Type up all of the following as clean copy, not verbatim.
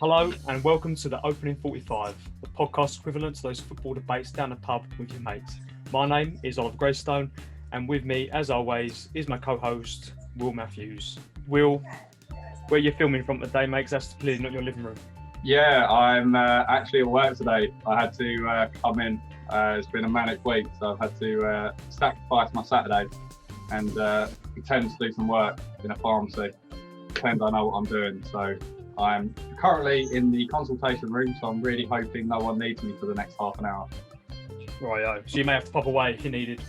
Hello and welcome to the Opening 45, the podcast equivalent to those football debates down the pub with your mates. My name is Oliver Greystone, and with me, as always, is my co-host, Will Matthews. Will, where are you filming from today, mate? 'Cause that's clearly not your living room. Yeah, I'm actually at work today. I had to come in. It's been a manic week, so I've had to sacrifice my Saturday and pretend to do some work in a pharmacy. Pretend I know what I'm doing. So I'm currently in the consultation room, so I'm really hoping no one needs me for the next half an hour. Right, so you may have to pop away if you needed.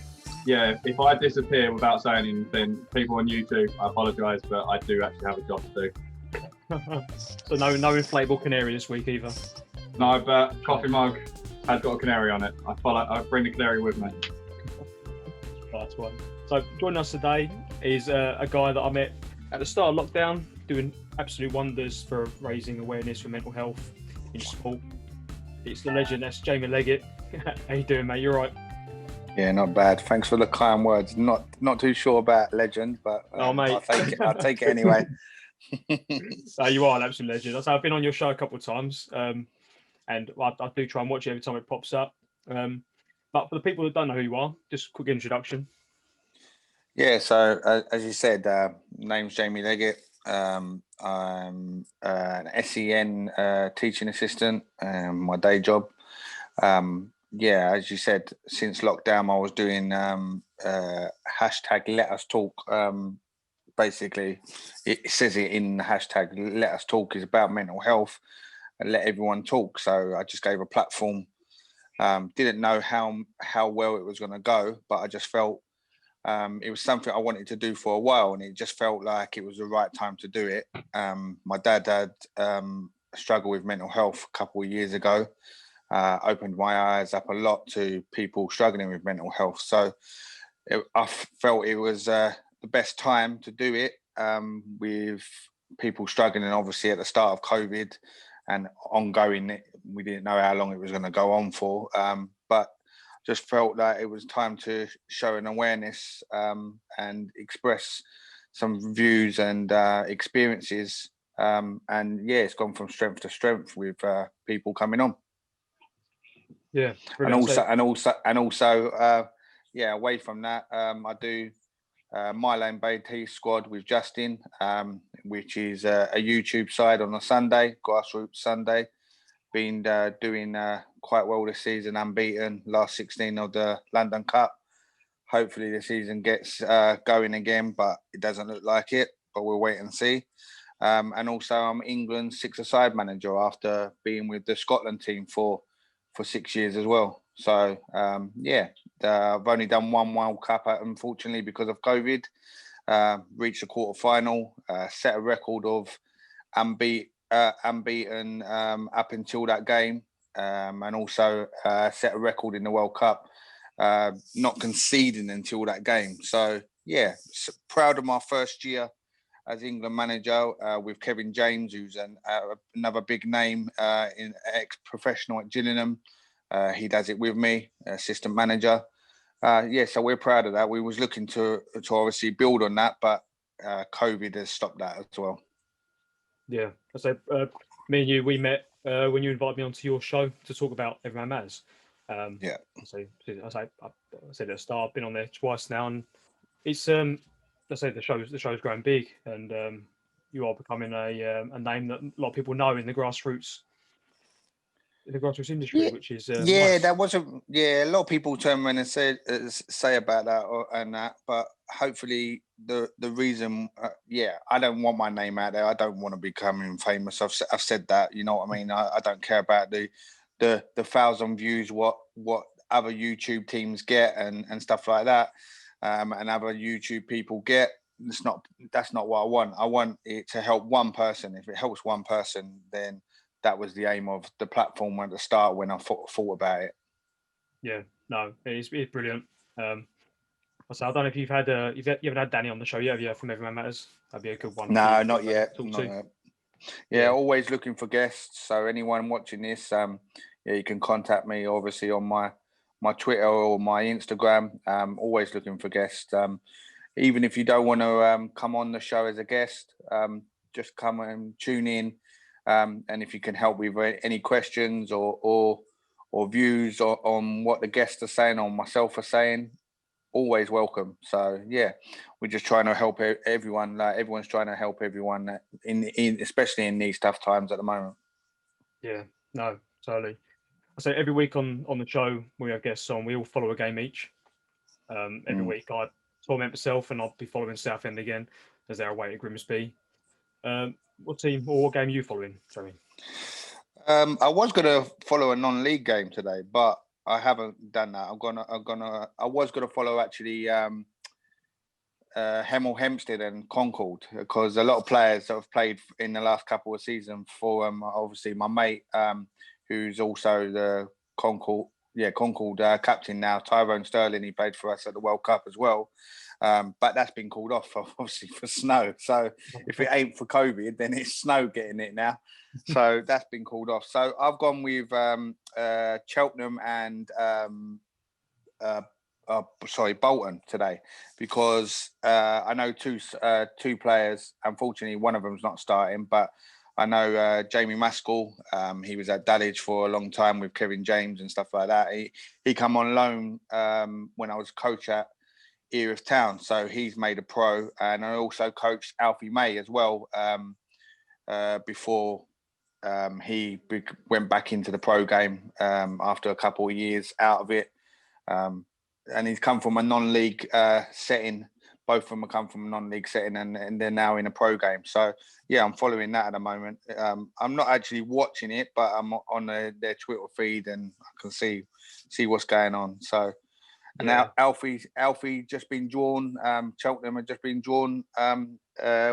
Yeah, if I disappear without saying anything, people on YouTube, I apologise, but I do actually have a job to do. So no inflatable canary this week either. No, but coffee mug has got a canary on it. I bring the canary with me. That's one. So joining us today is a guy that I met at the start of lockdown, doing absolute wonders for raising awareness for mental health in sport. It's the legend, that's Jamie Leggett. How you doing, mate? You all right? Yeah, not bad. Thanks for the kind words. Not too sure about legend, but mate. I'll take it anyway. You are an absolute legend. I've been on your show a couple of times, and I do try and watch it every time it pops up. But for the people that don't know who you are, just a quick introduction. Yeah, so as you said, name's Jamie Leggett. I'm an SEN teaching assistant, my day job. Yeah, as you said, since lockdown, I was doing hashtag Let Us Talk. Basically, it says it in the hashtag Let Us Talk is about mental health and let everyone talk. So I just gave a platform. Didn't know how well it was going to go, but I just felt it was something I wanted to do for a while, and it just felt like it was the right time to do it. My dad had a struggle with mental health a couple of years ago. Opened my eyes up a lot to people struggling with mental health. So I felt it was the best time to do it with people struggling, and obviously at the start of COVID and ongoing, we didn't know how long it was going to go on for. But just felt that it was time to show an awareness and express some views and experiences. And yeah, it's gone from strength to strength with people coming on. Yeah, and also, yeah. Away from that, I do My Lane Bay Tea Squad with Justin, which is a YouTube side on a Sunday, Grassroots Sunday. Been doing quite well this season, unbeaten, last 16 of the London Cup. Hopefully the season gets going again, but it doesn't look like it. But we'll wait and see. And also, I'm England's six-a-side manager after being with the Scotland team for 6 years as well. So yeah, I've only done one World Cup, unfortunately, because of COVID. Reached the quarter final, set a record of unbeaten up until that game, and also set a record in the World Cup, not conceding until that game. So yeah, proud of my first year as England manager with Kevin James, who's another big name in ex-professional at Gillingham. He does it with me, assistant manager. Yeah, so we're proud of that. We was looking to obviously build on that, but COVID has stopped that as well. Yeah, I said, me and you, we met when you invited me onto your show to talk about Everyman Matters. Yeah. I said at the start, I've been on there twice now, and it's I say the show's growing big, and you are becoming a name that a lot of people know in the grassroots industry, which is nice. That wasn't. Yeah, a lot of people turn around and say about that and that, but hopefully the reason, I don't want my name out there. I don't want to become famous. I've said that. You know what I mean? I don't care about the 1,000 views what other YouTube teams get and stuff like that, and other YouTube people get. That's not what I want. I want it to help one person. If it helps one person, then that was the aim of the platform at the start when I thought about it. Yeah, no, it's brilliant. I don't know if you haven't had Danny on the show yet, have you, from Everyman Matters? That'd be a good one. No, not yet. Yeah, always looking for guests. So anyone watching this, you can contact me obviously on my Twitter or my Instagram. Always looking for guests. Even if you don't want to come on the show as a guest, just come and tune in. And if you can help with any questions or views on what the guests are saying or myself are saying, always welcome. So yeah, we're just trying to help everyone. Everyone's trying to help everyone especially in these tough times at the moment. Yeah, no, totally. I say every week on the show we have guests on. We all follow a game each. Every week I torment myself, and I'll be following Southend again as they're away at Grimsby. What team or what game are you following, Jamie? I was gonna follow a non-league game today, but I haven't done that. I was gonna follow actually Hemel Hempstead and Concord, because a lot of players that have played in the last couple of seasons for obviously my mate who's also the Concord captain now, Tyrone Sterling. He played for us at the World Cup as well, but that's been called off obviously for snow. So if it ain't for COVID, then it's snow getting it now. So that's been called off. So I've gone with Cheltenham and Bolton today, because I know two players. Unfortunately, one of them's not starting, but I know Jamie Maskell. He was at Dulwich for a long time with Kevin James and stuff like that. He come on loan when I was coach at Erith Town, so he's made a pro. And I also coached Alfie May as well before he went back into the pro game after a couple of years out of it. And he's come from a non-league setting. Both of them have come from a non-league setting, and they're now in a pro game. So, yeah, I'm following that at the moment. I'm not actually watching it, but I'm on their Twitter feed, and I can see what's going on. So, and now Alfie just been drawn. Cheltenham have just been drawn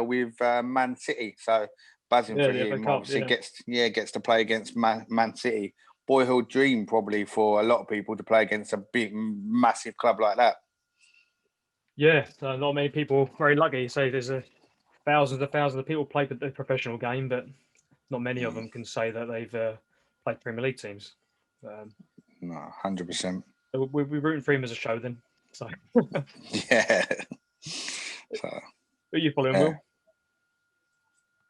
with Man City. So, buzzing for him. Obviously, gets to play against Man City. Boyhood dream probably for a lot of people to play against a big, massive club like that. Yeah, not many people very lucky. Say there's thousands of people play the professional game, but not many of them can say that they've played Premier League teams. No, 100%. We're rooting for him as a show then. So yeah. So who are you following, Will?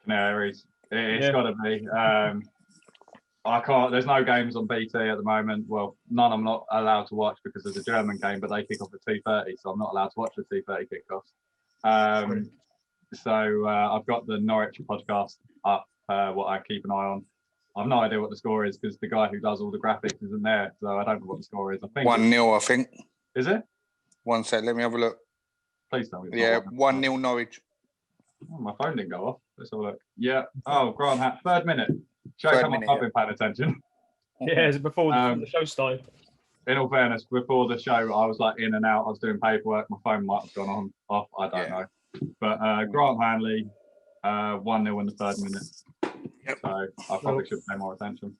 Canaries. It's got to be. I can't. There's no games on BT at the moment. Well, none I'm not allowed to watch because there's a German game, but they kick off at 2:30, so I'm not allowed to watch the 2:30 kickoffs. So I've got the Norwich podcast up. What I keep an eye on. I've no idea what the score is because the guy who does all the graphics isn't there, so I don't know what the score is. I think 1-0. I think. Is it? 1 sec. Let me have a look. Please tell me. Yeah, 1-0 Norwich. Oh, my phone didn't go off. Let's have a look. Yeah. Oh, Grant Hat. 3rd minute. Show how much I've been paying attention. Yeah, is it before the show started? In all fairness, before the show, I was like in and out. I was doing paperwork. My phone might have gone off. I don't know. But Grant Hanley, 1-0 in the 3rd minute. Yep. So I probably should pay more attention.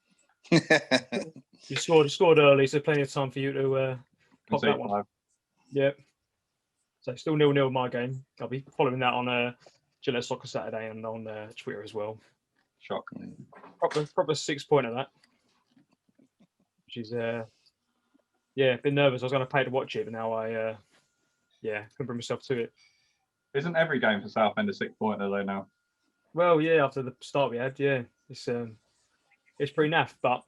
You scored early, so plenty of time for you to pop that one. Yep. So still 0-0 my game. I'll be following that on Gillette Soccer Saturday and on Twitter as well. Shocking. Proper 6 point of that. Which is been nervous. I was going to pay to watch it, but now I couldn't bring myself to it. Isn't every game for Southend a 6 pointer though now? Well, yeah, after the start we had, it's pretty naff. But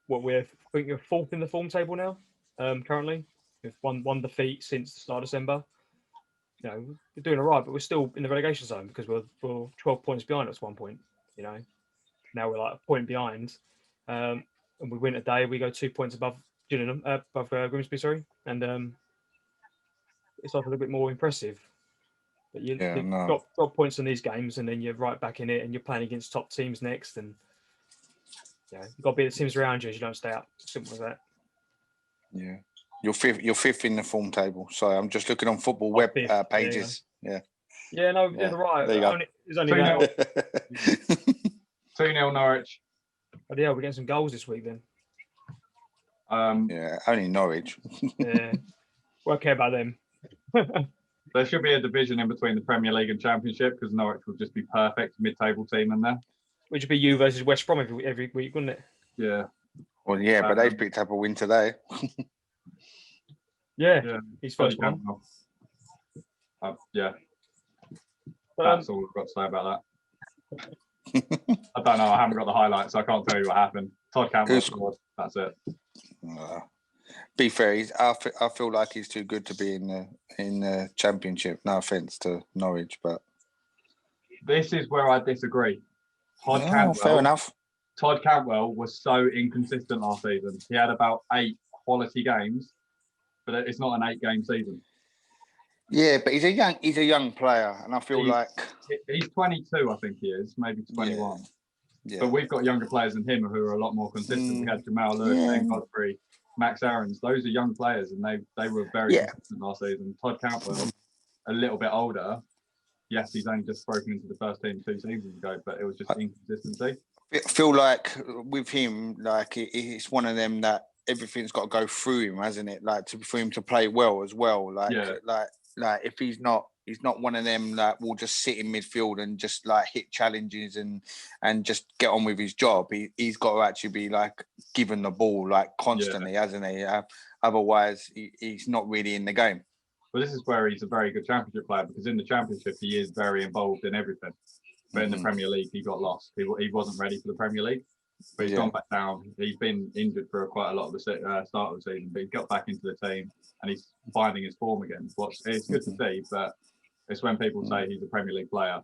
we're 4th in the form table now, currently, with one defeat since the start of December. You know, we're doing all right, but we're still in the relegation zone because we're 12 points behind us 1 point. You know, now we're like a point behind, and we win today. We go 2 points above Grimsby, sorry, and it's like a little bit more impressive. But you've got points in these games, and then you're right back in it, and you're playing against top teams next, and you've got to beat the teams around you as you don't stay up. Simple as that. Yeah, you're fifth in the form table. Sorry, I'm just looking on football web pages. Yeah. Yeah, no, you're right. There you go. It's only 2-0 Norwich. Oh, yeah, we're getting some goals this week then. Only Norwich. Yeah, won't care about them. There should be a division in between the Premier League and Championship because Norwich would just be perfect mid-table team in there. Which would be you versus West Brom every week, wouldn't it? Yeah. Well, yeah, but they've picked up a win today. Yeah, he's first one. Yeah. That's all I've got to say about that. I don't know. I haven't got the highlights, so I can't tell you what happened. Todd Cantwell scored. That's it. Be fair, I feel like he's too good to be in the Championship. No offence to Norwich, but this is where I disagree. Fair enough. Todd Cantwell was so inconsistent last season. He had about 8 quality games, but it's not an 8-game season. Yeah, but he's a young player, and I feel he's 22, I think he is, maybe 21. Yeah. But we've got younger players than him who are a lot more consistent. We had Jamal Lewis, Ben Godfrey, Max Aarons. Those are young players, and they were very consistent last season. Todd Cantwell, a little bit older. Yes, he's only just broken into the first team 2 seasons ago, but it was just inconsistency. I feel like with him, like it's one of them that everything's got to go through him, hasn't it? Like for him to play well as well. Like if he's not one of them that will just sit in midfield and just like hit challenges and just get on with his job. He's got to actually be like given the ball like constantly, hasn't he? Otherwise, he's not really in the game. Well, this is where he's a very good Championship player, because in the Championship he is very involved in everything. But in the Premier League, he got lost. He wasn't ready for the Premier League. But he's gone back down. He's been injured for quite a lot of the start of the season, but he's got back into the team and he's finding his form again. It's good to see, but it's when people say he's a Premier League player.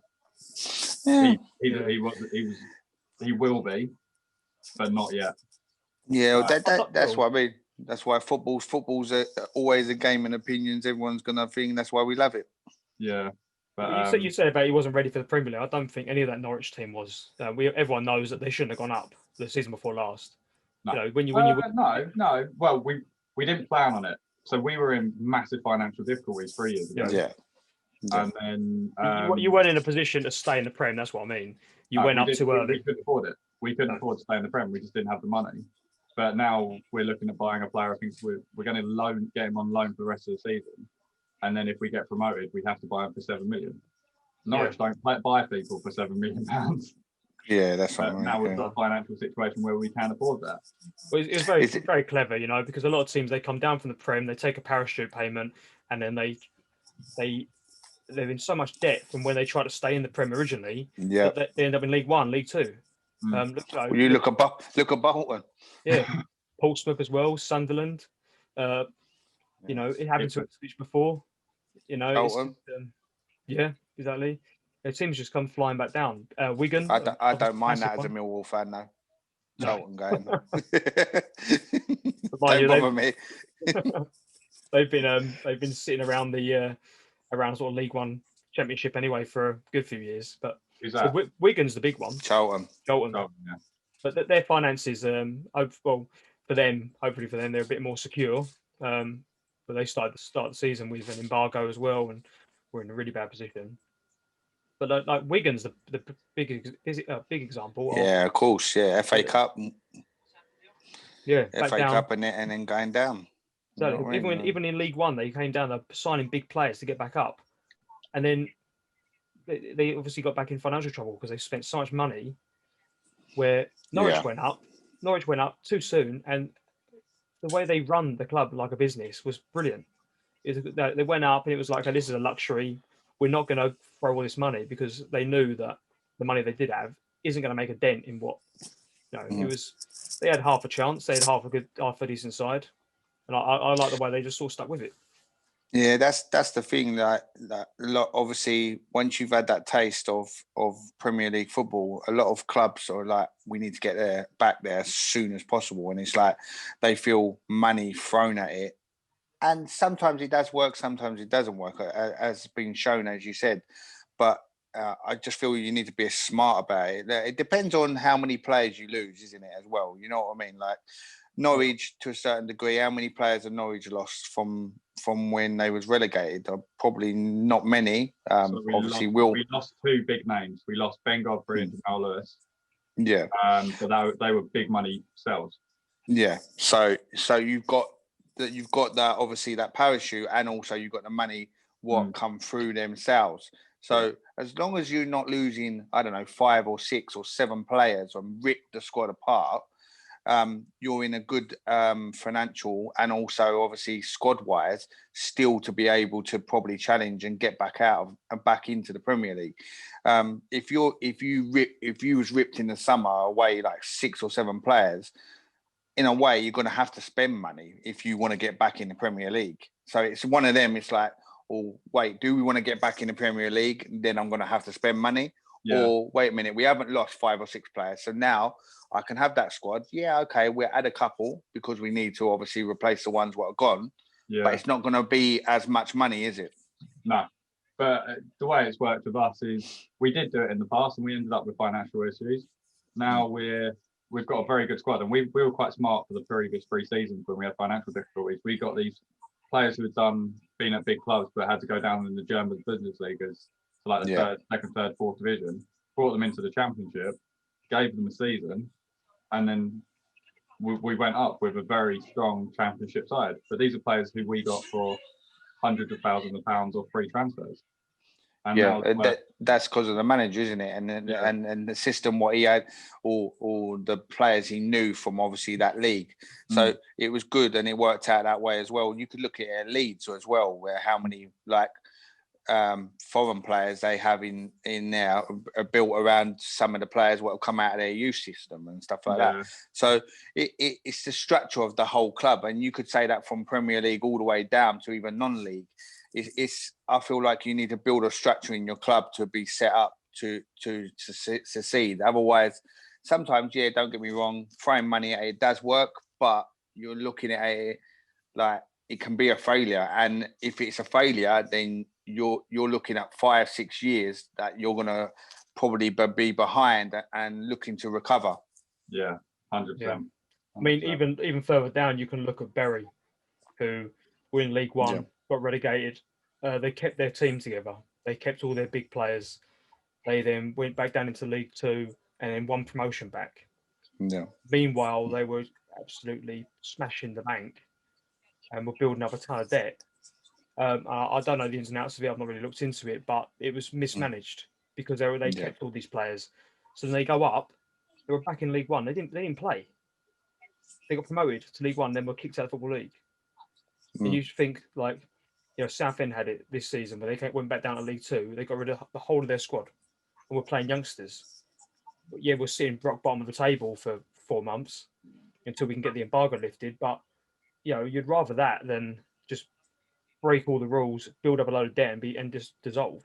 Yeah. He will be, but not yet. Yeah, that's what I mean. That's why football's always a game in opinions. Everyone's gonna think that's why we love it. Yeah. But, you said about he wasn't ready for the Premier League. I don't think any of that Norwich team was. Everyone knows that they shouldn't have gone up the season before last. No. You know, no. Well, we didn't plan on it, so we were in massive financial difficulties 3 years ago. Yeah. And then you weren't in a position to stay in the Prem. That's what I mean. You went up too early. We couldn't afford it. We couldn't afford to stay in the Prem. We just didn't have the money. But now we're looking at buying a player. I think we're going to get him on loan for the rest of the season. And then if we get promoted, we have to buy him for 7 million. Norwich don't buy people for £7 million. Yeah, that's what I mean. Now we've got a financial situation where we can't afford that. Well, it's very clever, because a lot of teams, they come down from the Prem, they take a parachute payment, and then they're in so much debt from when they try to stay in the Prem originally. Yeah, they end up in League One, League Two. Look at Bolton. Yeah, Portsmouth as well, Sunderland. It happened to Ipswich before. Yeah, exactly. The teams just come flying back down. Wigan. I don't mind that as a Millwall fan, though. Charlton going. Don't bother me. They've been sitting around around sort of League One Championship anyway for a good few years. But Wigan's the big one. Charlton. Yeah. But their finances, for them, hopefully for them, they're a bit more secure. But they start the season with an embargo as well, and we're in a really bad position. But like Wigan's the big example. Yeah, of course. Yeah, FA Cup. Yeah, FA Cup and then going down. So even in League One, they came down. They're signing big players to get back up, and then they obviously got back in financial trouble because they spent so much money. Where Norwich went up too soon, and the way they run the club like a business was brilliant. They went up, and it was like, this is a luxury. We're not going to throw all this money, because they knew that the money they did have isn't going to make a dent in what, it was. They had half a chance. They had half a decent side, and I like the way they just sort of stuck with it. Yeah, that's the thing that obviously once you've had that taste of Premier League football, a lot of clubs are like, we need to get back there as soon as possible, and it's like they feel money thrown at it. And sometimes it does work, sometimes it doesn't work, as been shown, as you said. But I just feel you need to be smart about it. It depends on how many players you lose, isn't it, as well? You know what I mean? Like Norwich, to a certain degree, how many players have Norwich lost from when they was relegated? Probably not many. We lost 2 big names. We lost Ben Godfrey and Jamal Lewis. Yeah. But they were big money sells. Yeah. So you've got that obviously that parachute, and also you've got the money come through themselves. So as long as you're not losing, I don't know, 5 or 6 or 7 players and rip the squad apart, you're in a good financial and also obviously squad wise, still to be able to probably challenge and get back out of and back into the Premier League. If you was ripped in the summer away like 6 or 7 players, in a way you're going to have to spend money if you want to get back in the Premier League. So it's one of them. It's like, oh wait, do we want to get back in the Premier League? Then I'm going to have to spend money. Yeah. Or wait a minute, we haven't lost 5 or 6 players, so now I can have that squad. Yeah, okay, we'll add a couple because we need to obviously replace the ones that are gone. Yeah. But it's not going to be as much money, is it? No. But the way it's worked with us is we did do it in the past and we ended up with financial issues. Now we've got a very good squad, and we were quite smart for the previous 3 seasons when we had financial difficulties. We got these players who had been at big clubs but had to go down in the German business league as to like the second, third, fourth division, brought them into the championship, gave them a season, and then we went up with a very strong championship side. But these are players who we got for hundreds of thousands of pounds or free transfers. And that's because of the manager, isn't it? And the system, what he had, or the players he knew from obviously that league. So it was good, and it worked out that way as well. You could look at Leeds as well, where how many like foreign players they have in there are built around some of the players what have come out of their youth system and stuff like that. So it's the structure of the whole club, and you could say that from Premier League all the way down to even non-league. It's I feel like you need to build a structure in your club to be set up to succeed. Otherwise, sometimes, don't get me wrong, throwing money at it does work, but you're looking at it like it can be a failure. And if it's a failure, then you're looking at 5-6 years that you're gonna probably be behind and looking to recover. Yeah, 100%. Yeah. I mean, even further down, you can look at Bury, who were in League One, got relegated. They kept their team together. They kept all their big players. They then went back down into League Two and then won promotion back. Yeah. Meanwhile, they were absolutely smashing the bank and were building up a ton of debt. I don't know the ins and outs of it. I've not really looked into it, but it was mismanaged because they kept all these players. So when they go up, they were back in League One. They didn't play. They got promoted to League One, then were kicked out of the Football League. And you think like, Southend had it this season where they went back down to League Two. They got rid of the whole of their squad and were playing youngsters. But we're sitting rock bottom of the table for 4 months until we can get the embargo lifted. But you'd rather that than just break all the rules, build up a load of debt, and just dissolve.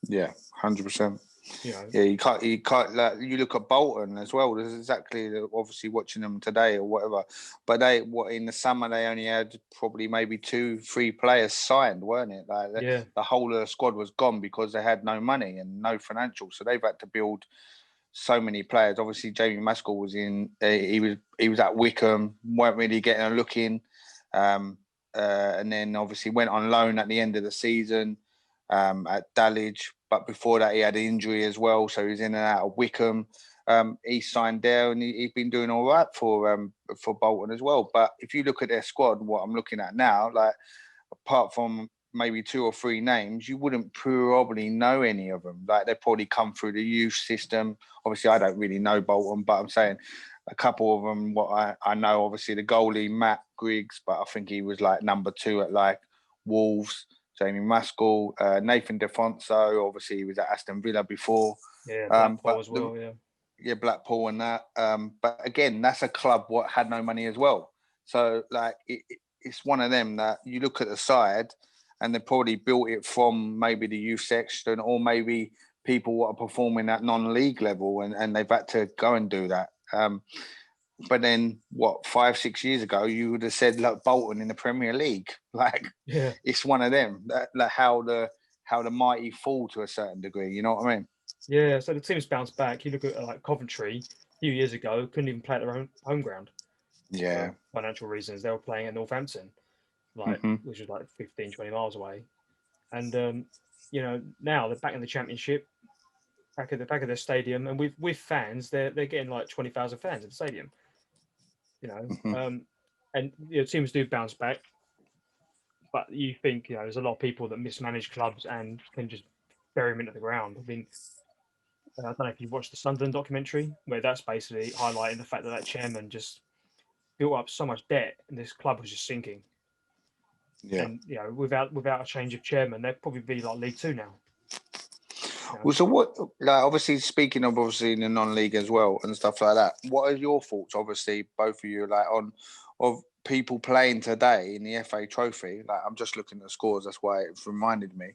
Yeah, 100%. Yeah, you can't. Like, you look at Bolton as well. There's exactly obviously watching them today or whatever. But in the summer they only had probably maybe 2-3 players signed, weren't it? Like the whole of the squad was gone because they had no money and no financial. So they've had to build so many players. Obviously, Jamie Maskell was in. He was at Wickham, weren't really getting a look in, and then obviously went on loan at the end of the season at Dulwich. But before that, he had an injury as well, so he was in and out of Wickham. He signed there, and he's been doing all right for Bolton as well. But if you look at their squad, what I'm looking at now, like apart from maybe 2 or 3 names, you wouldn't probably know any of them. Like they probably come through the youth system. Obviously, I don't really know Bolton, but I'm saying a couple of them. What I know, obviously, the goalie Matt Griggs, but I think he was like number 2 at like Wolves. Jamie Maskell, Nathan Defonso, obviously he was at Aston Villa before. Yeah, Blackpool as well, Yeah, Blackpool and that. But again, that's a club what had no money as well. So like it's one of them that you look at the side and they probably built it from maybe the youth section or maybe people what are performing at non-league level and they've had to go and do that. But then, 5-6 years ago, you would have said, "Look, Bolton in the Premier League." Like, it's one of them. Like how the mighty fall to a certain degree. You know what I mean? Yeah. So the team's bounced back. You look at like Coventry a few years ago, couldn't even play at their own home ground. Yeah. For financial reasons, they were playing at Northampton, which was like 15, 20 miles away. And now they're back in the Championship, back at their stadium, and with fans, they're getting like 20,000 fans in the stadium. And teams do bounce back, but you think there's a lot of people that mismanage clubs and can just bury them into the ground. I mean, I don't know if you've watched the Sunderland documentary, where that's basically highlighting the fact that chairman just built up so much debt, and this club was just sinking. Yeah. And without a change of chairman, they'd probably be like League Two now. Well, so what? Like, obviously, speaking of obviously in the non-league as well and stuff like that. What are your thoughts? Obviously, both of you, like on of people playing today in the FA Trophy. Like, I'm just looking at the scores. That's why it reminded me.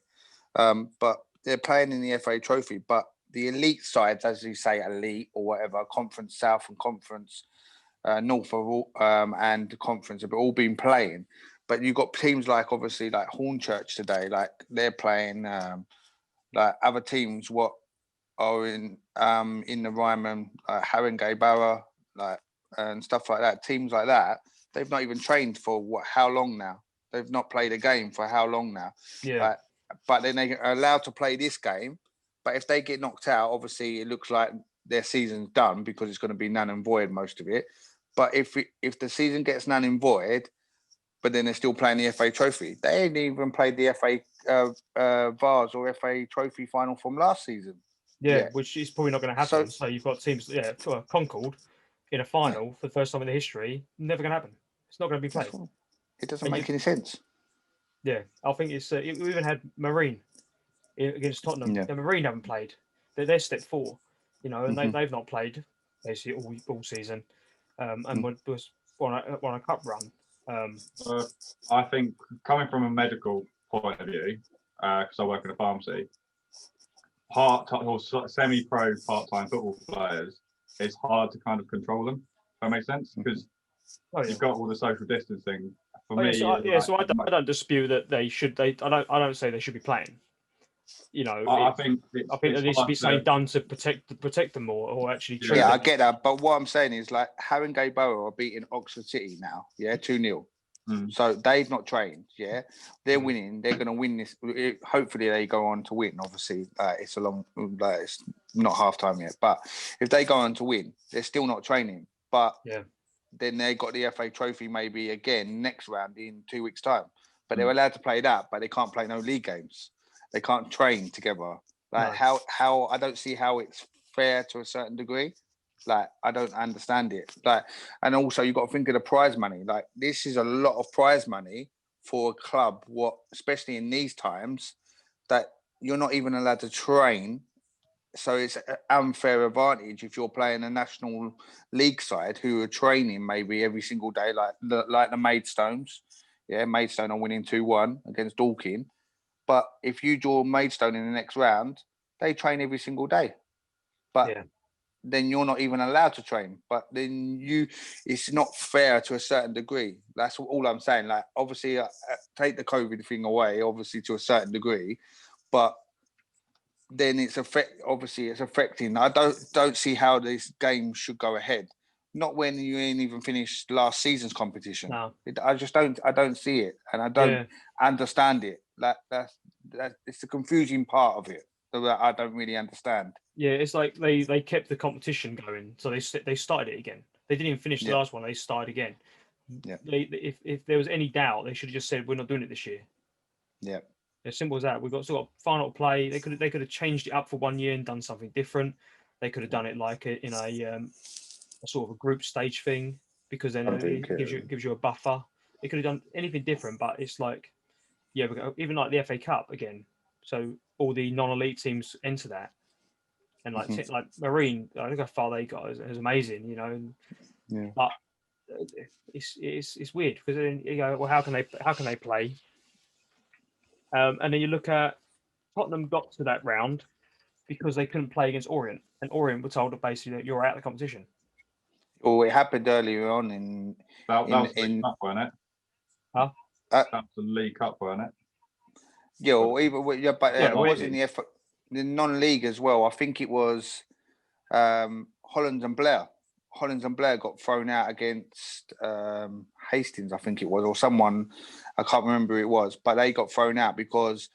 But they're playing in the FA Trophy, but the elite sides, as you say, elite or whatever, Conference South and Conference North of all, and the Conference have all been playing. But you've got teams like obviously like Hornchurch today, like they're playing. Like other teams, what are in the Ryman, Haringey Borough, like and stuff like that. Teams like that, they've not even trained for how long now? They've not played a game for how long now? Yeah. Like, but then they are allowed to play this game. But if they get knocked out, obviously it looks like their season's done because it's going to be null and void most of it. But if the season gets null and void, but then they're still playing the FA Trophy. They ain't even played the FA Vars or FA Trophy final from last season. Yeah, which is probably not going to happen. So you've got teams, Concord in a final for the first time in the history. Never going to happen. It's not going to be played. It doesn't make any sense. Yeah, I think it's. We even had Marine against Tottenham. Yeah. The Marine haven't played. They're step 4, and they've not played basically all season, and was won a cup run. I think coming from a medical point of view, because I work in a pharmacy, part-time or semi-pro part-time football players, it's hard to kind of control them. If that makes sense, because you've got all the social distancing. For me, so I don't dispute that they should. I don't say they should be playing. I think there needs to be something done to protect them more, or actually treat them. I get that, but what I'm saying is like Haringey Borough are beating Oxford City now, 2-0. So they've not trained, they're winning. They're going to win this. Hopefully, they go on to win. Obviously, it's it's not half time yet. But if they go on to win, they're still not training. But then they got the FA Trophy maybe again next round in 2 weeks' time. But they're allowed to play that, but they can't play no league games. They can't train together. Like how I don't see how it's fair to a certain degree. Like I don't understand it. Like, and also you got to think of the prize money. Like this is a lot of prize money for a club. Especially in these times, that you're not even allowed to train. So it's an unfair advantage if you're playing a national league side who are training maybe every single day, like the Maidstones. Yeah, Maidstone are winning 2-1 against Dorking. But if you draw Maidstone in the next round, they train every single day. But then you're not even allowed to train. But then it's not fair to a certain degree. That's all I'm saying. Like, obviously, take the COVID thing away, obviously, to a certain degree. But then it's affecting. I don't see how this game should go ahead. Not when you ain't even finished last season's competition. No. I don't see it, and I don't understand it. That's it's the confusing part of it that I don't really understand. Yeah, it's like they kept the competition going, so they started it again. They didn't even finish the last one; they started again. Yeah. If there was any doubt, they should have just said we're not doing it this year. Yeah. As simple as that. We've got sort of final play. They could have changed it up for 1 year and done something different. They could have done it like in a sort of a group stage thing, because then it gives you a buffer. They could have done anything different, but it's like we go even like the FA Cup again. So all the non-elite teams enter that, and like like Marine, I think how far they got is amazing, But it's weird because then you go, well, how can they play? And then you look at Tottenham got to that round because they couldn't play against Orient, and Orient were told that basically that you're out of the competition. Oh, it happened earlier on in that was the League Cup, wasn't it? Huh? That was the League Cup, wasn't it? Yeah, or even but it was in the non-league as well. I think it was Holland and Blair. Holland and Blair got thrown out against Hastings, I think it was, or someone, I can't remember who it was, but they got thrown out because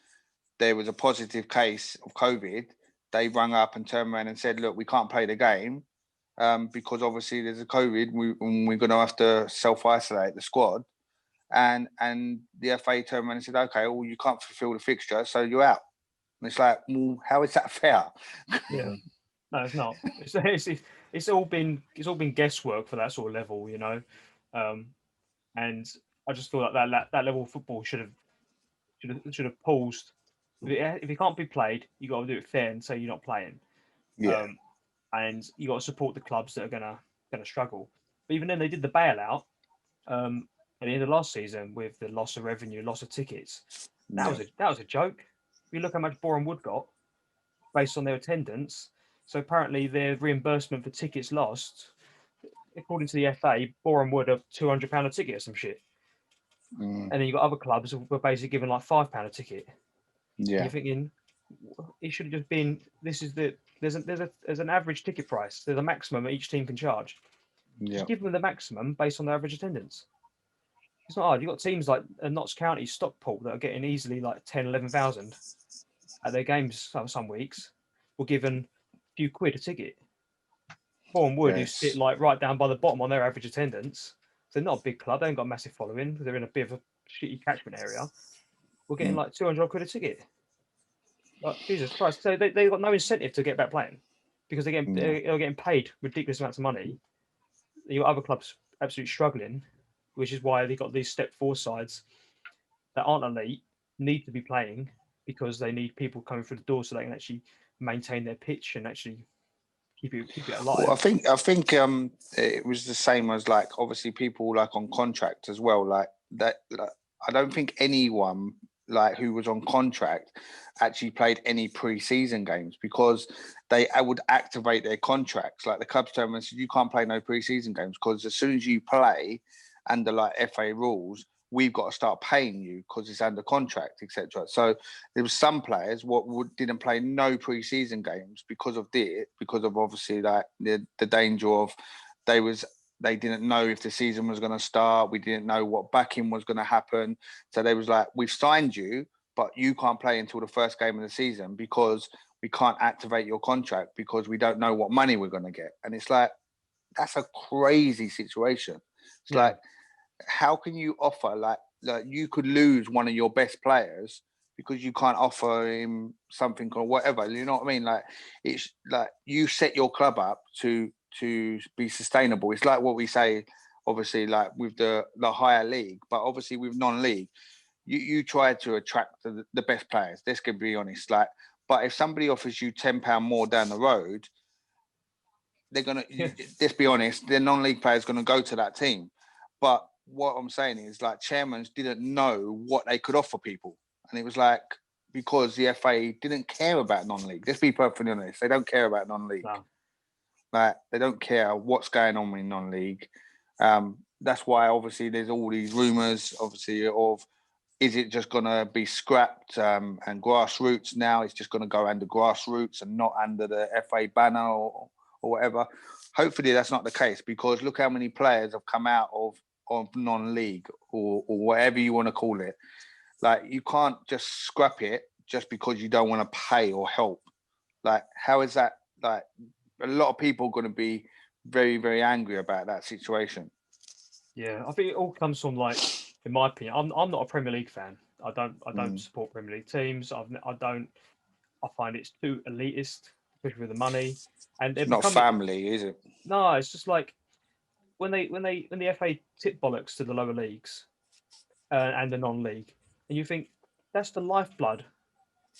there was a positive case of COVID. They rang up and turned around and said, look, we can't play the game because obviously there's a COVID. We're going to have to self-isolate the squad. And the FA turned around and said, okay, well, you can't fulfil the fixture, so you're out. And it's like, well, how is that fair? Yeah. No, it's not. It's all been guesswork for that sort of level, you know. Um, and I just feel like that level of football should have paused. If it can't be played, you got to do it fair and say you're not playing. Yeah, Um, and you got to support the clubs that are gonna struggle. But even then, they did the bailout at the end of last season with the loss of revenue, loss of tickets. yeah. That was a joke. If you look how much Boreham Wood got based on their attendance, so apparently their reimbursement for tickets lost, according to the FA, Boreham Wood are £200 a ticket or some shit. Mm, And then you got other clubs who were basically given like £5 a ticket. And yeah, you're thinking it should have just been this is the there's an average ticket price. There's a maximum that each team can charge. yeah. Just give them the maximum based on their average attendance. It's not hard. You've got teams like Notts County, Stockport that are getting easily like 10, 11,000 at their games some weeks. Were given a few quid a ticket. Boreham Wood, who sit Yes. like right down by the bottom on their average attendance, so they're not a big club. They haven't got a massive following because they're in a bit of a shitty catchment area. We're getting Mm, like 200 quid a ticket. Like Jesus Christ! So they got no incentive to get back playing because no. they're getting paid ridiculous amounts of money. You got other clubs absolutely struggling, which is why they got these step four sides that aren't elite need to be playing because they need people coming through the door so they can actually maintain their pitch and actually keep it Well, alive. I think it was the same as like obviously people like on contract as well. Like that, like, I don't think anyone like who was on contract actually played any pre-season games because I would activate their contracts. Like the clubs told me, said, you can't play no pre-season games because as soon as you play under like FA rules, we've got to start paying you because it's under contract, etc. So there was some players didn't play no preseason games because of obviously like the danger of they didn't know if the season was going to start. We didn't know what backing was going to happen. So they was like, we've signed you, but you can't play until the first game of the season because we can't activate your contract because we don't know what money we're going to get. And it's like, that's a crazy situation. It's Yeah, like, how can you offer like you could lose one of your best players because you can't offer him something or whatever, you know what I mean? Like it's like you set your club up to be sustainable. It's like what we say obviously like with the higher league, but obviously with non-league you try to attract the best players, let's be honest. Like but if somebody offers you £10 more down the road, they're gonna yeah, let's be honest, the non-league players gonna go to that team. But what I'm saying is like chairmen didn't know what they could offer people. And it was like because the FA didn't care about non-league. Let's be perfectly honest. They don't care about non-league. no, Like they don't care what's going on in non-league. That's why obviously there's all these rumours, obviously, of is it just going to be scrapped and grassroots now? It's just going to go under grassroots and not under the FA banner or whatever. Hopefully that's not the case because look how many players have come out of non-league or whatever you want to call it. Like you can't just scrap it just because you don't want to pay or help. Like how is that? Like a lot of people are going to be very, very angry about that situation. yeah. I think it all comes from like, in my opinion, I'm not a Premier League fan. I don't Mm. support Premier League teams. I don't. I find it's too elitist, especially with the money, and they're It's not becoming. family, is it? No, it's just like when the FA tip bollocks to the lower leagues and the non-league, and you think that's the lifeblood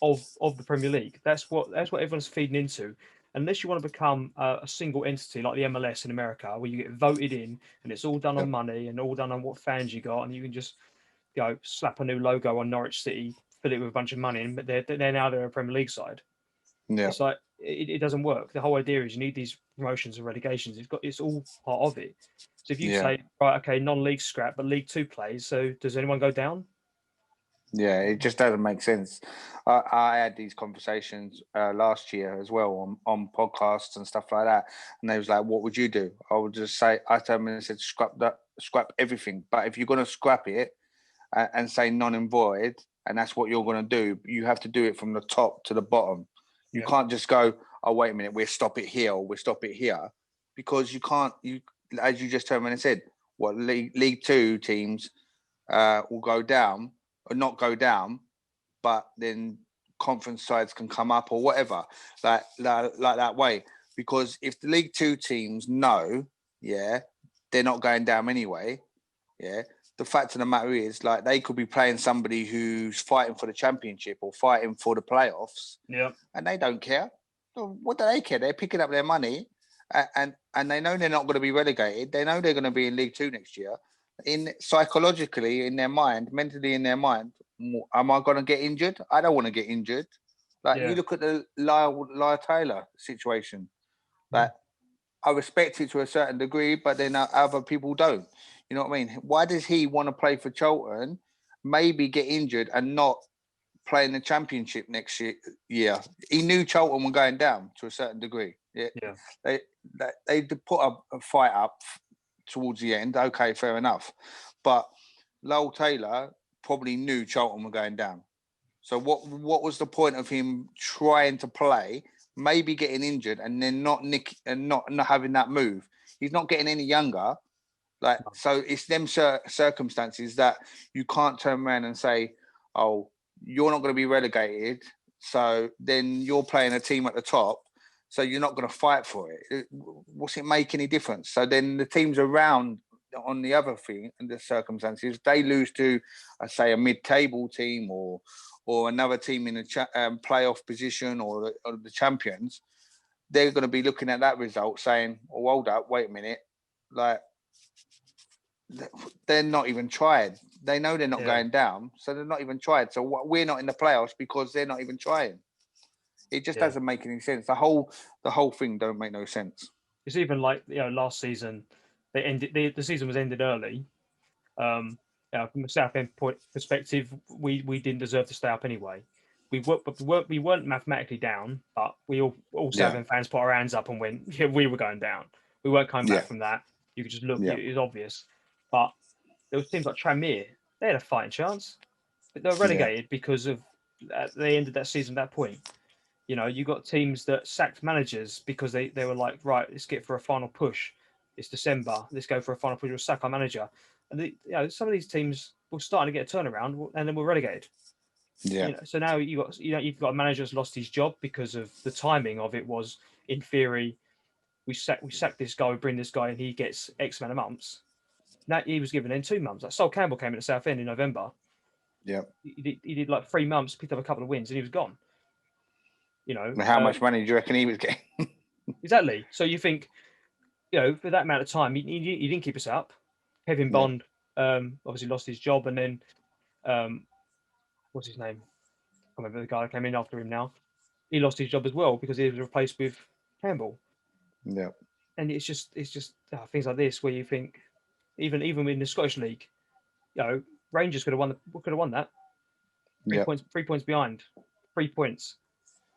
of the Premier League. That's what everyone's feeding into. Unless you want to become a single entity like the MLS in America, where you get voted in and it's all done Yeah. on money and all done on what fans you got, and you can just slap a new logo on Norwich City, fill it with a bunch of money, and they're now they're a Premier League side. Yeah. It's like it doesn't work. The whole idea is you need these promotions and relegations. It's all part of it. So if you Yeah. say right, okay, non-league scrap, but League Two plays, so does anyone go down? Yeah, it just doesn't make sense. I had these conversations last year as well on podcasts and stuff like that, and they was like, "What would you do?" I would just say, I told them and said, scrap everything. But if you're gonna scrap it and say non and void, and that's what you're gonna do, you have to do it from the top to the bottom. You Yeah, can't just go, "Oh, wait a minute, we'll stop it here or we'll stop it here," because you can't. You as you just turned around and said, what League Two teams will go down or not go down, but then conference sides can come up or whatever, like that way. because if the League Two teams know, they're not going down anyway, the fact of the matter is, like, they could be playing somebody who's fighting for the championship or fighting for the playoffs, and they don't care. So what do they care? They're picking up their money, and they know they're not going to be relegated. They know they're going to be in League Two next year. In psychologically, in their mind, mentally in their mind, am I going to get injured? I don't want to get injured. Like, you look at the Lyle Taylor situation. Like, I respect it to a certain degree, but then other people don't. You know what I mean? Why does he want to play for Charlton, maybe get injured and not play in the championship next year? He knew Charlton were going down to a certain degree. They put a fight up towards the end. Okay, fair enough. But Lyle Taylor probably knew Charlton were going down. So what was the point of him trying to play, maybe getting injured, and then not having that move? He's not getting any younger. Like, so it's them circumstances that you can't turn around and say, oh, you're not going to be relegated, so then you're playing a team at the top, so you're not going to fight for it. What's it make any difference? So then the teams around on the other thing and the circumstances, they lose to, say, a mid-table team or another team in a playoff position or the champions. They're going to be looking at that result saying, oh, hold up, wait a minute. Like, they're not even tried. They know they're not going down, so they're not even tried. So we're not in the playoffs because they're not even trying. It just doesn't make any sense. The whole thing don't make no sense. It's even like, last season, the season was ended early. From a Southend point perspective, we didn't deserve to stay up anyway. We weren't mathematically down, but we all Southend fans put our hands up and went, we were going down. We weren't coming back from that. You could just look; it was obvious. But there was teams like Tranmere; they had a fighting chance, but they were relegated because of they ended that season at that point. You got teams that sacked managers because they were like, right, let's get for a final push. It's December. Let's go for a final push. We'll sack our manager. And some of these teams were starting to get a turnaround, and then we're relegated. Yeah. So now you've got a manager that's lost his job because of the timing of it. Was, in theory, we sack this guy, we bring this guy, and he gets X amount of months. Now he was given in 2 months. Like Sol Campbell came into Southend in November. Yeah. He did like 3 months, picked up a couple of wins, and he was gone. How much money do you reckon he was getting? Exactly. So you think, for that amount of time, he didn't keep us up. Kevin Bond obviously lost his job, and then what's his name? I can't remember the guy that came in after him now. He lost his job as well because he was replaced with Campbell. Yeah. And it's just things like this where you think, even in the Scottish League, Rangers could have won that. 3 points, 3 points behind, 3 points.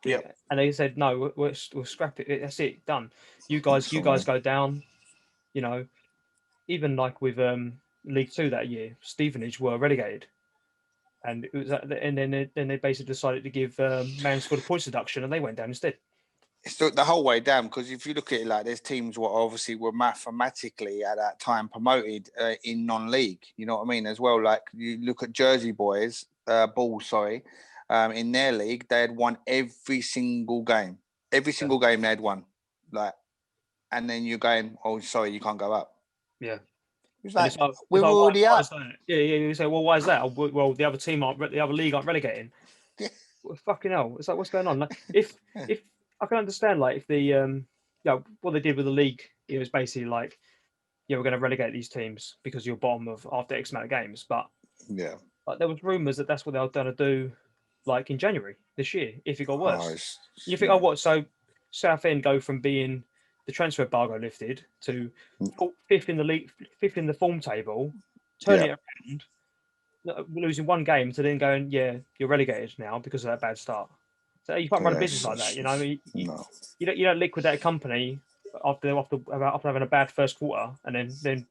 Yeah. And they said, no, we'll scrap it. That's it, done. You guys go down. Even like with League Two that year, Stevenage were relegated, and it was and then they basically decided to give Mansfield a points deduction, and they went down instead. It's the whole way down, because if you look at it, like, there's teams what obviously were mathematically at that time promoted in non-league. You know what I mean? As well, like, you look at Jersey Boys, in their league, they had won every single game. Every single game they had won. Like, and then you're going, oh, sorry, you can't go up. Yeah. It's like, we're already up. Yeah. You say, well, why is that? Well, the other team the other league aren't relegating. Yeah. Well, fucking hell! It's like, what's going on? Like, if I can understand, like, if the what they did with the league, it was basically like, we're going to relegate these teams because you're bottom of after X amount of games. But like, there was rumours that that's what they were going to do, like in January this year, if it got worse. You think, what? So Southend go from being the transfer embargo lifted to fifth in the league, fifth in the form table, turning it around, losing one game to then going, you're relegated now because of that bad start. So you can't run a business like that, You don't liquidate a company after having a bad first quarter and then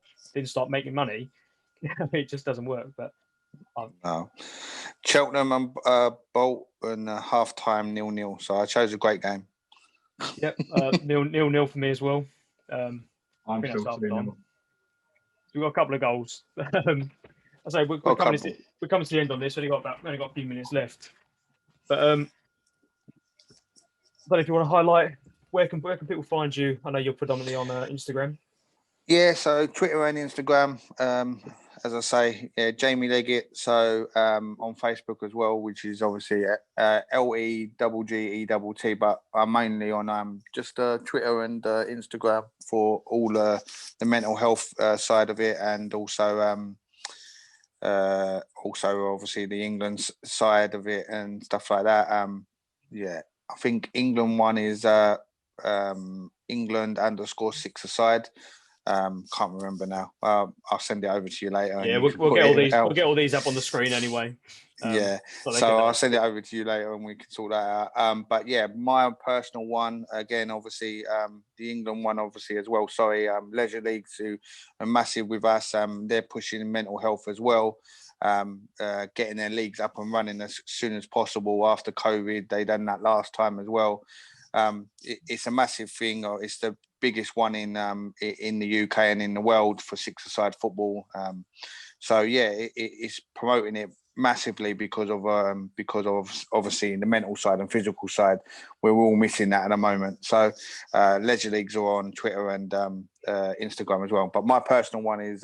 start making money. It just doesn't work. But no. Cheltenham and Bolton half time 0-0. So I chose a great game. Yep, 0-0 for me as well. I'm still 2-0. We've got a couple of goals. I say we're coming to the end on this. We've only got a few minutes left. But if you want to highlight where can people find you? I know you're predominantly on Instagram. Yeah, so Twitter and Instagram. As I say, yeah, Jamie Leggett. So on Facebook as well, which is obviously LEGGETT. But I'm mainly on just Twitter and Instagram for all the mental health side of it, and also obviously the England side of it and stuff like that. Yeah, I think England one is England_6aside. Can't remember now. I'll send it over to you later. Yeah, And we'll get all these. We'll get all these up on the screen anyway. Yeah, so I'll send it over to you later and we can sort that out. But yeah, my personal one, again, obviously, the England one, obviously, as well. Sorry, Leisure Leagues, who are massive with us, they're pushing mental health as well, getting their leagues up and running as soon as possible after COVID. They done that last time as well. It's a massive thing. It's the biggest one in the UK and in the world for six-a-side football. So yeah, it's promoting it massively because of obviously the mental side and physical side. We're all missing that at the moment. So Leisure Leagues are on Twitter and Instagram as well. But my personal one is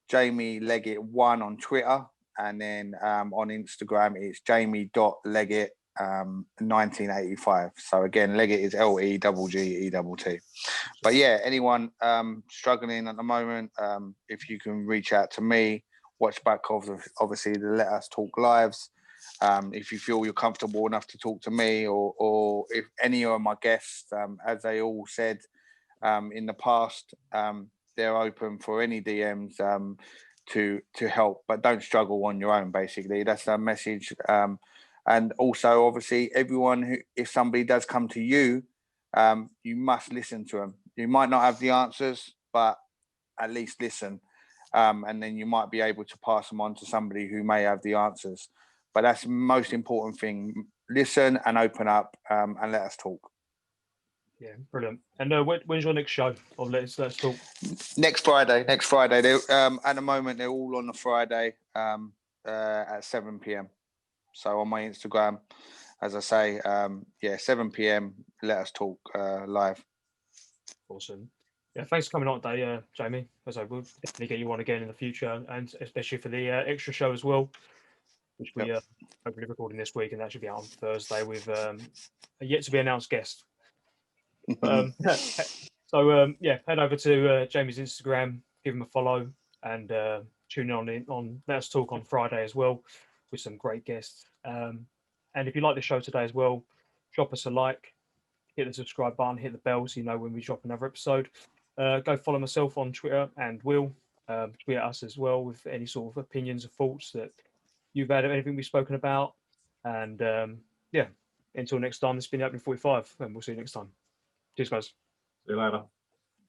Jamie Leggett 1 on Twitter, and then on Instagram it's Jamie.Leggett 1985. So again, Leggett is LEGGETT. But yeah, anyone struggling at the moment, if you can reach out to me, watch back obviously the Let Us Talk lives. If you feel you're comfortable enough to talk to me, or if any of my guests, as they all said in the past, they're open for any DMs to help, but don't struggle on your own. Basically, that's our message. And also, obviously, everyone who, if somebody does come to you, you must listen to them. You might not have the answers, but at least listen. And then you might be able to pass them on to somebody who may have the answers. But that's the most important thing. Listen and open up and let us talk. Yeah, brilliant. And when's your next show of Let's Talk? Next Friday. They at the moment, they're all on the Friday at 7 p.m. So on my Instagram, as I say, 7 p.m. Let Us Talk live. Awesome. Yeah, thanks for coming on today, Jamie. As I will definitely get you on again in the future, and especially for the extra show as well, which we are hopefully recording this week, and that should be out on Thursday with a yet to be announced guest. So head over to Jamie's Instagram, give him a follow, and tune in on Let Us Talk on Friday as well with some great guests. And if you like the show today as well, drop us a like, hit the subscribe button, hit the bell so you know when we drop another episode. Go follow myself on Twitter and Will. Tweet at us as well with any sort of opinions or thoughts that you've had of anything we've spoken about. And until next time, this has been the Opening 45, and we'll see you next time. Cheers, guys. See you later.